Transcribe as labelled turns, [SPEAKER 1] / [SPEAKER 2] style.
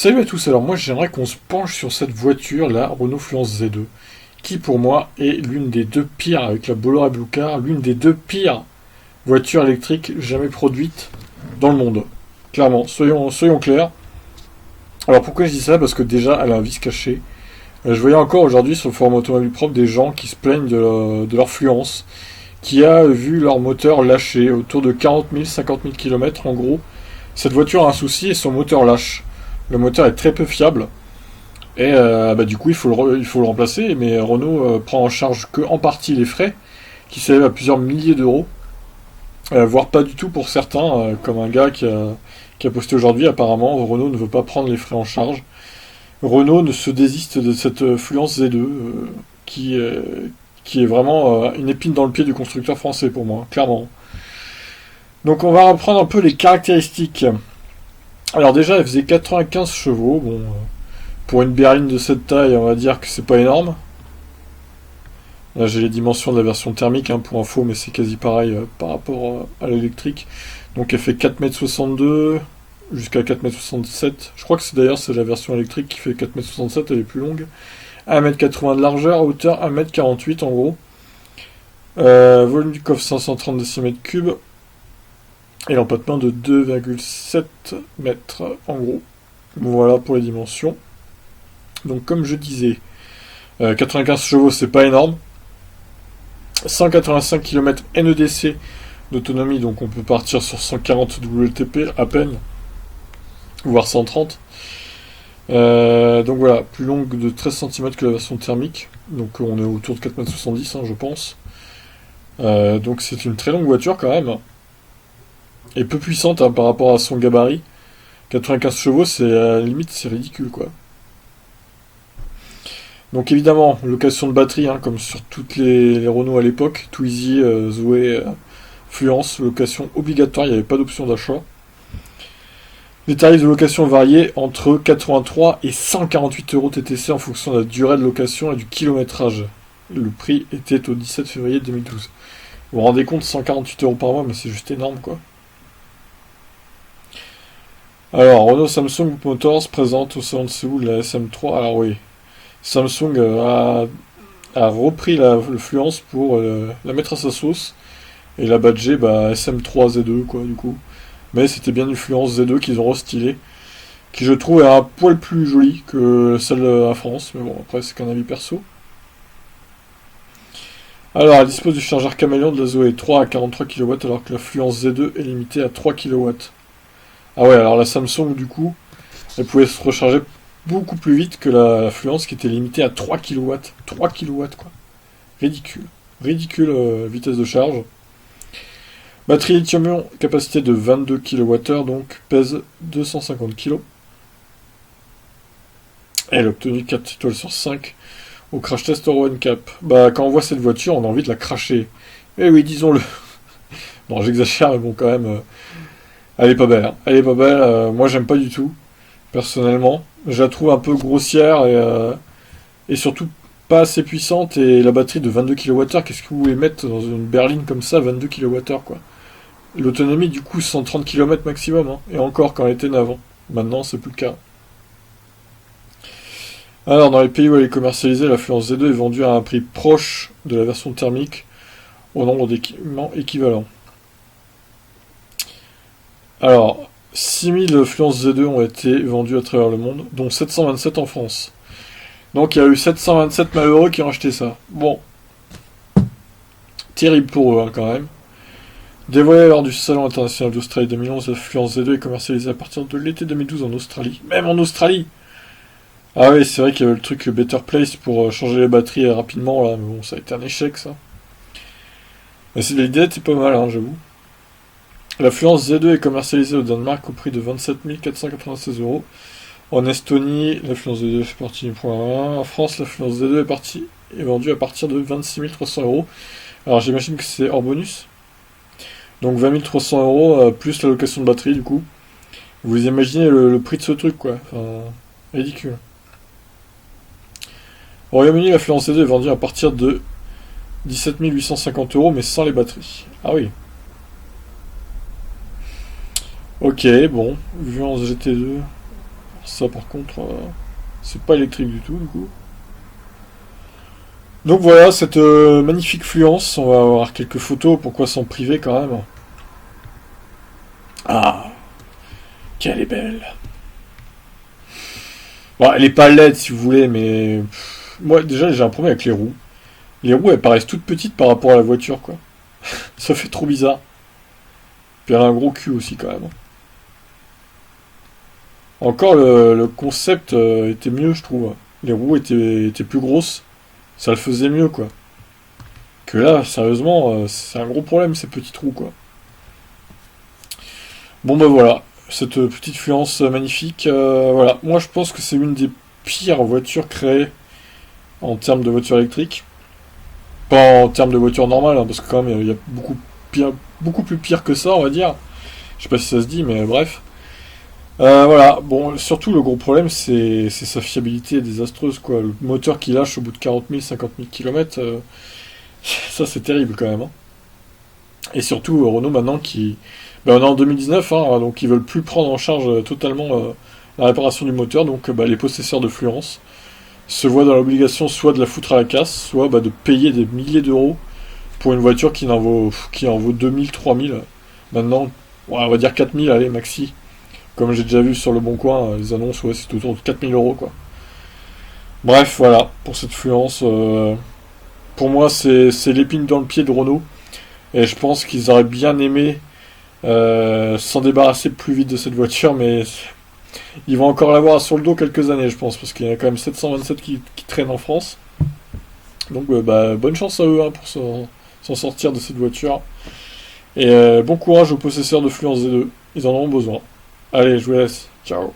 [SPEAKER 1] Salut à tous, alors moi j'aimerais qu'on se penche sur cette voiture, la Renault Fluence Z2, qui pour moi est l'une des deux pires, avec la Bolloré Blue Car, l'une des deux pires voitures électriques jamais produites dans le monde. Clairement, soyons clairs. Alors pourquoi je dis ça? Parce que déjà elle a un vice caché. Je voyais encore aujourd'hui sur le forum automobile propre des gens qui se plaignent de leur Fluence, qui a vu leur moteur lâcher autour de 40 000, 50 000 km en gros. Cette voiture a un souci et son moteur lâche. Le moteur est très peu fiable et du coup il faut le remplacer, mais Renault prend en charge que en partie les frais qui s'élèvent à plusieurs milliers d'euros, voire pas du tout pour certains, comme un gars qui a posté aujourd'hui. Apparemment Renault ne veut pas prendre les frais en charge. Renault ne se désiste de cette Fluence Z2 qui est vraiment une épine dans le pied du constructeur français pour moi, clairement. Donc on va reprendre un peu les caractéristiques. Alors déjà, elle faisait 95 chevaux. Bon, pour une berline de cette taille, on va dire que c'est pas énorme. Là, j'ai les dimensions de la version thermique, hein, pour info, mais c'est quasi pareil par rapport à l'électrique. Donc elle fait 4,62 m jusqu'à 4,67 m. Je crois que c'est la version électrique qui fait 4,67 m, elle est plus longue. 1,80 m de largeur, hauteur 1,48 m en gros. Volume du coffre 530 décimètres3. Et l'empattement de 2,7 mètres en gros. Voilà pour les dimensions. Donc comme je disais, 95 chevaux c'est pas énorme. 185 km NEDC d'autonomie, donc on peut partir sur 140 WLTP à peine, voire 130. Donc voilà, plus longue de 13 cm que la version thermique. Donc on est autour de 4,70 m, hein, je pense. Donc c'est une très longue voiture quand même. Et peu puissante, hein, par rapport à son gabarit. 95 chevaux, c'est à la limite, c'est ridicule quoi. Donc évidemment, location de batterie, hein, comme sur toutes les Renault à l'époque, Twizy, Zoé, Fluence, location obligatoire, il n'y avait pas d'option d'achat. Les tarifs de location variaient entre 83 et 148 euros TTC en fonction de la durée de location et du kilométrage. Le prix était au 17 février 2012. Vous vous rendez compte, 148 euros par mois, mais c'est juste énorme quoi. Alors, Renault Samsung Motors présente au salon de Séoul la SM3. Alors oui, Samsung a repris le Fluence pour la mettre à sa sauce et la badger SM3 Z2 quoi du coup. Mais c'était bien une Fluence Z2 qu'ils ont restylé, qui je trouve est un poil plus jolie que celle à France, mais bon après c'est qu'un avis perso. Alors elle dispose du chargeur caméléon de la Zoé 3 à 43 kW alors que la Fluence Z2 est limitée à 3 kW. Ah ouais, alors la Samsung du coup, elle pouvait se recharger beaucoup plus vite que la Fluence qui était limitée à 3 kW. 3 kW quoi. Ridicule. Ridicule vitesse de charge. Batterie lithium-ion, capacité de 22 kWh, donc pèse 250 kg. Elle a obtenu 4 étoiles sur 5 au crash test Euro NCAP. Quand on voit cette voiture, on a envie de la cracher. Eh oui, disons-le. Non, j'exagère, mais bon, quand même, elle est pas belle. Hein. Elle est pas belle, moi j'aime pas du tout, personnellement. Je la trouve un peu grossière et surtout pas assez puissante. Et la batterie de 22 kWh, qu'est-ce que vous voulez mettre dans une berline comme ça, 22 kWh quoi. L'autonomie du coup 130 km maximum, hein. Et encore quand elle était neuve. Maintenant c'est plus le cas. Alors dans les pays où elle est commercialisée, la Fluence Z2 est vendue à un prix proche de la version thermique au nombre d'équipements équivalents. Alors 6000 Fluence Z2 ont été vendues à travers le monde, dont 727 en France. Donc il y a eu 727 malheureux qui ont acheté ça. Bon, terrible pour eux hein, quand même. Dévoilée lors du Salon international d'Australie 2011, la Fluence Z2 est commercialisée à partir de l'été 2012 en Australie. Même en Australie! Ah oui, c'est vrai qu'il y avait le truc Better Place pour changer les batteries rapidement, là, mais bon, ça a été un échec ça. Mais l'idée était pas mal, hein, j'avoue. La Fluence Z2 est commercialisée au Danemark au prix de 27 496 euros. En Estonie, la Fluence Z2 fait partie du point 1. En France, la Fluence Z2 est vendue à partir de 26 300 euros. Alors j'imagine que c'est hors bonus. Donc 20 300 euros plus la location de batterie du coup. Vous imaginez le prix de ce truc quoi. Enfin, ridicule. Au Royaume-Uni, la Fluence Z2 est vendue à partir de 17 850 euros mais sans les batteries. Ah oui. Ok, bon. Fluence GT2. Ça par contre, c'est pas électrique du tout du coup. Donc voilà, cette magnifique Fluence, on va avoir quelques photos, pourquoi s'en priver quand même. Ah, qu'elle est belle. Bon, elle est pas laide si vous voulez, mais moi déjà j'ai un problème avec les roues. Les roues elles paraissent toutes petites par rapport à la voiture quoi. Ça fait trop bizarre. Puis elle a un gros cul aussi quand même. Encore le concept était mieux je trouve. Les roues étaient plus grosses, ça le faisait mieux quoi. Que là, sérieusement, c'est un gros problème ces petites roues quoi. Bon bah voilà, cette petite Fluence magnifique, voilà. Moi je pense que c'est une des pires voitures créées en termes de voiture électrique. Pas en termes de voiture normale, hein, parce que quand même il y a beaucoup plus pire que ça on va dire. Je sais pas si ça se dit, mais bref. Voilà, bon, surtout le gros problème c'est sa fiabilité désastreuse quoi. Le moteur qui lâche au bout de 40 000, 50 000 km, ça c'est terrible quand même. Hein. Et surtout Renault maintenant qui... Ben, on est en 2019, hein, donc ils veulent plus prendre en charge totalement la réparation du moteur, donc les possesseurs de Fluence se voient dans l'obligation soit de la foutre à la casse, soit de payer des milliers d'euros pour une voiture qui en vaut 2000, 3000. Maintenant, ouais, on va dire 4000, allez, maxi. Comme j'ai déjà vu sur le Bon Coin, les annonces, ouais, c'est autour de 4000 euros, quoi. Bref, voilà, pour cette Fluence, pour moi, c'est l'épine dans le pied de Renault. Et je pense qu'ils auraient bien aimé s'en débarrasser plus vite de cette voiture, mais ils vont encore l'avoir sur le dos quelques années, je pense, parce qu'il y en a quand même 727 qui traînent en France. Donc, bonne chance à eux hein, pour s'en sortir de cette voiture. Et bon courage aux possesseurs de Fluence Z2, ils en auront besoin. Allez, je vous laisse. Ciao.